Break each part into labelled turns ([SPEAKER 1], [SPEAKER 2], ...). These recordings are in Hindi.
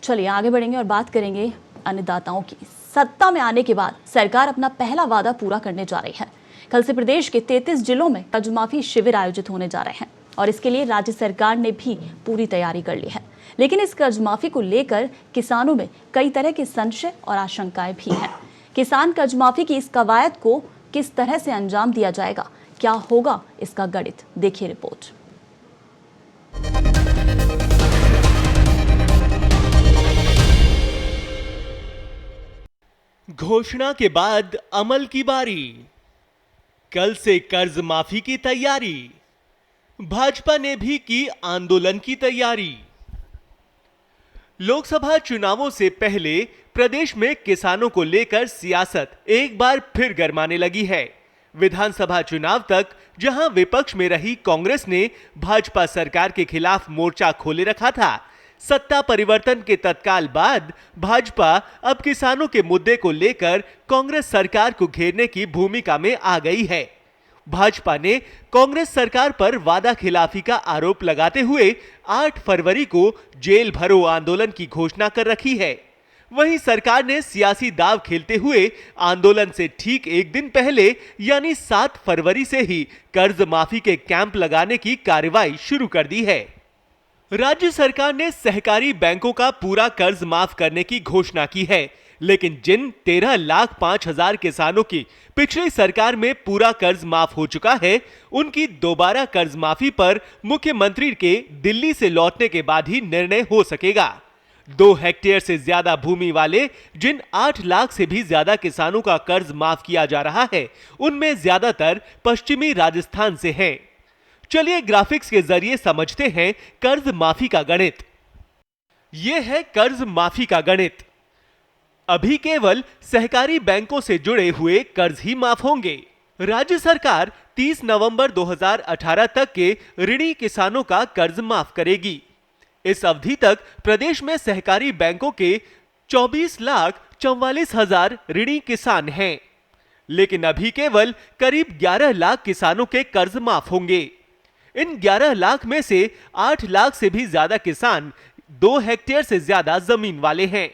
[SPEAKER 1] चलिए आगे बढ़ेंगे और बात करेंगे अन्नदाताओं की। सत्ता में आने के बाद सरकार अपना पहला वादा पूरा करने जा रही है। कल से प्रदेश के 33 जिलों में कर्ज माफी शिविर आयोजित होने जा रहे हैं और इसके लिए राज्य सरकार ने भी पूरी तैयारी कर ली है। लेकिन इस कर्ज माफी को लेकर किसानों में कई तरह के संशय और आशंकाएं भी हैं। किसान कर्ज माफी की इस कवायद को किस तरह से अंजाम दिया जाएगा, क्या होगा इसका गणित, देखिए रिपोर्ट।
[SPEAKER 2] घोषणा के बाद अमल की बारी। कल से कर्ज माफी की तैयारी। भाजपा ने भी की आंदोलन की तैयारी। लोकसभा चुनावों से पहले प्रदेश में किसानों को लेकर सियासत एक बार फिर गरमाने लगी है। विधानसभा चुनाव तक जहां विपक्ष में रही कांग्रेस ने भाजपा सरकार के खिलाफ मोर्चा खोले रखा था, सत्ता परिवर्तन के तत्काल बाद भाजपा अब किसानों के मुद्दे को लेकर कांग्रेस सरकार को घेरने की भूमिका में आ गई है। भाजपा ने कांग्रेस सरकार पर वादा खिलाफी का आरोप लगाते हुए 8 फरवरी को जेल भरो आंदोलन की घोषणा कर रखी है। वहीं सरकार ने सियासी दांव खेलते हुए आंदोलन से ठीक एक दिन पहले यानी 7 फरवरी से ही कर्ज माफी के कैंप लगाने की कार्रवाई शुरू कर दी है। राज्य सरकार ने सहकारी बैंकों का पूरा कर्ज माफ करने की घोषणा की है, लेकिन जिन 13,05,000 किसानों की पिछली सरकार में पूरा कर्ज माफ हो चुका है, उनकी दोबारा कर्ज माफी पर मुख्यमंत्री के दिल्ली से लौटने के बाद ही निर्णय हो सकेगा। 2 हेक्टेयर से ज्यादा भूमि वाले जिन 8 लाख से भी ज्यादा किसानों का कर्ज माफ किया जा रहा है, उनमें ज्यादातर पश्चिमी राजस्थान से हैं। चलिए ग्राफिक्स के जरिए समझते हैं कर्ज माफी का गणित। यह है कर्ज माफी का गणित। अभी केवल सहकारी बैंकों से जुड़े हुए कर्ज ही माफ होंगे। राज्य सरकार 30 नवंबर 2018 तक के ऋणी किसानों का कर्ज माफ करेगी। इस अवधि तक प्रदेश में सहकारी बैंकों के 24,44,000 ऋणी किसान हैं, लेकिन अभी केवल करीब 11 लाख किसानों के कर्ज माफ होंगे। इन 11 लाख में से 8 लाख से भी ज्यादा किसान 2 हेक्टेयर से ज्यादा जमीन वाले हैं।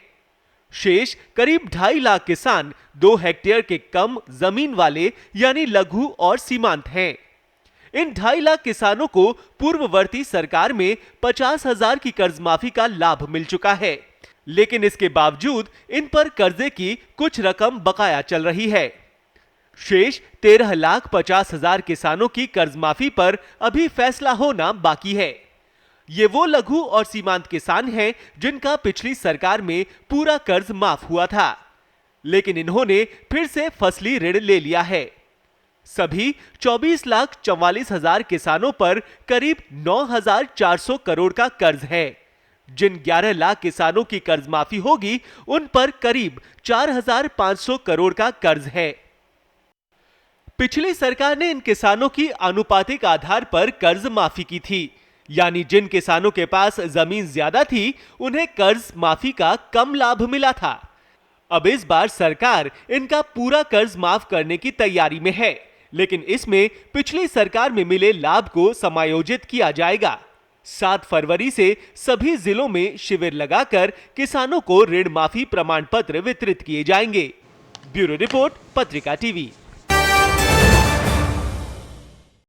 [SPEAKER 2] शेष करीब 2.5 लाख किसान 2 हेक्टेयर के कम जमीन वाले यानी लघु और सीमांत हैं। इन 2.5 लाख किसानों को पूर्ववर्ती सरकार में 50,000 की कर्ज माफी का लाभ मिल चुका है, लेकिन इसके बावजूद इन पर कर्जे की कुछ रकम बकाया चल रही है। शेष 13,50,000 किसानों की कर्ज माफी पर अभी फैसला होना बाकी है। ये वो लघु और सीमांत किसान हैं जिनका पिछली सरकार में पूरा कर्ज माफ हुआ था, लेकिन इन्होंने फिर से फसली ऋण ले लिया है। सभी 24,44,000 किसानों पर करीब 9,400 करोड़ का कर्ज है। जिन 11 लाख किसानों की कर्ज माफी होगी, उन पर करीब 4,500 करोड़ का कर्ज है। पिछली सरकार ने इन किसानों की आनुपातिक आधार पर कर्ज माफी की थी, यानी जिन किसानों के पास जमीन ज्यादा थी, उन्हें कर्ज माफी का कम लाभ मिला था। अब इस बार सरकार इनका पूरा कर्ज माफ करने की तैयारी में है, लेकिन इसमें पिछली सरकार में मिले लाभ को समायोजित किया जाएगा। 7 फरवरी से सभी जिलों में शिविर लगाकर किसानों को ऋण माफी प्रमाण पत्र वितरित किए जाएंगे। ब्यूरो रिपोर्ट, पत्रिका टीवी।